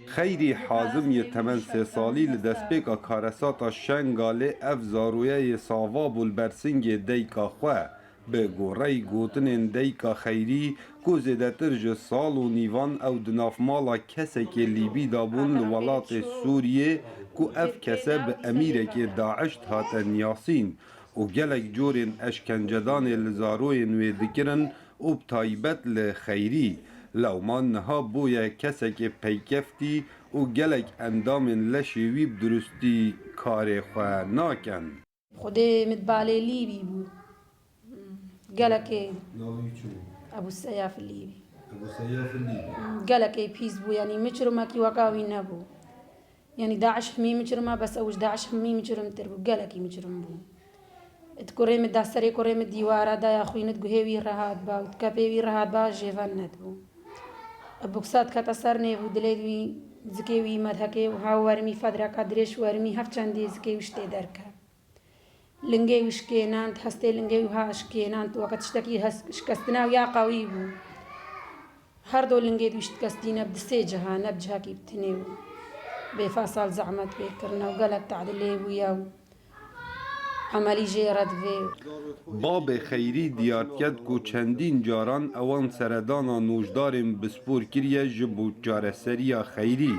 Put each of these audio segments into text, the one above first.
خیری حازم یه تمن 3 سالی لدسپیکا کارساتا شنگاله اف زارویه ساوا بولبرسنگ دیکا خواه به گوری گوتنین دیکا خیری کو زیدتر جه سال و نیوان او دناف مالا کسه که لیبی دابون لولات سوریه کو اف کسه به امیر که داعش هاتن یاسین و گلک جورین اشکنجدان لزاروین وی دکرن و بتایبت لخیری لومان نها بویا کسه که پیکفتی و گلک اندام لشوی بدرستی کار خواه ناکن خودي متبالي ليبي بو قالك ابو السياف الليبي ابو سیاف لیبی قالك بيس بو يعني مجرمة كي وقاوي نبو يعني داعش حمي مجرمة بس اوش داعش حمي مجرم تربو قالك مجرم بو تكوري مداسري كوري مديوارا دا يا خوي نتقهيوي رهاد با وتكابيوي رهاد با جيفان ندبو بوكسات كتسرني بو دليوي زكيوي مدهكي وهاو ورمي فدرا كدريش ورمي هفچندي زكي وشتي دركا لنجي وشكينان تحستي لنجي وها شكينان وقت اشتكي شكستنا ويا قوي بو هردو لنجي وشتكستينا بدسي جها نبجها كي بتنيو بفاصل زعمت بيكرنا وقالك تعدلي وياو عملی جیرد وی باب خیری دیار کرد کو چندین جاران اوان سردانا نوجدارم بسپور کریه جبو جارسریا خیری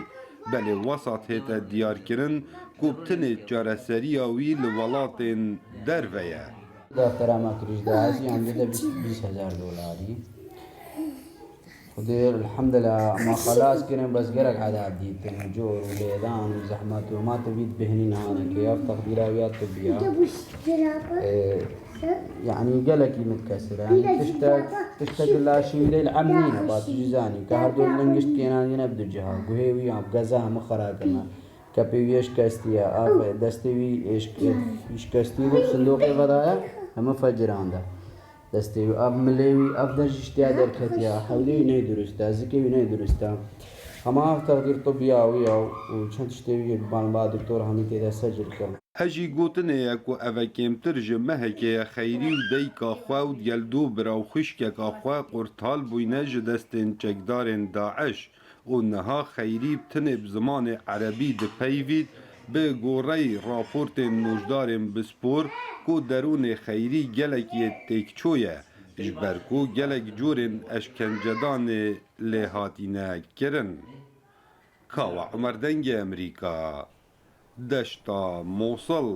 بله وسط هیتا دیار کرن کو بتنه جارسریا وی لولاتین درویه دفتر ما كريش داعش يعني ده 20,000 دولاري خدير الحمد لله ما خلاص كنا بس قرق على عديد جور وليدان وزحمات وما تبيد بهنين هذا كيف تقديرات طبية يعني قلقي متكسر يعني تشتاق لا شيء ليل عمينا بات جزاني كهردول لنجشت كينا ينبدو جها قهيوي عم قزاها مخراقنا كبيويش كاستيا أب دستوي إيش كاستيا صندوق الفضايا هم فجران ده دستوي أب مليوي أب درجتي هذا الكتيا حولي نيدرستا زكي نيدرستا هما تغيير طبيعي وشان تشتوي بان بعد دكتور هم كده سجل كم هجی گوتنه کو اوکیمتر جمه که خیری و دیکا خواه و یلدو براو خشک خواه قرطال بوینه جدستین چکدارن داعش و نها خیری بتنه بزمان عربی ده پیوید به گوره راپورت نوجدارن بسپور کو درون خیری گلکی تکچویه جبرکو گلک جورن اشکنجدان لحاتینه کرن کاوا عمر دنگ امریکا دشتا موصل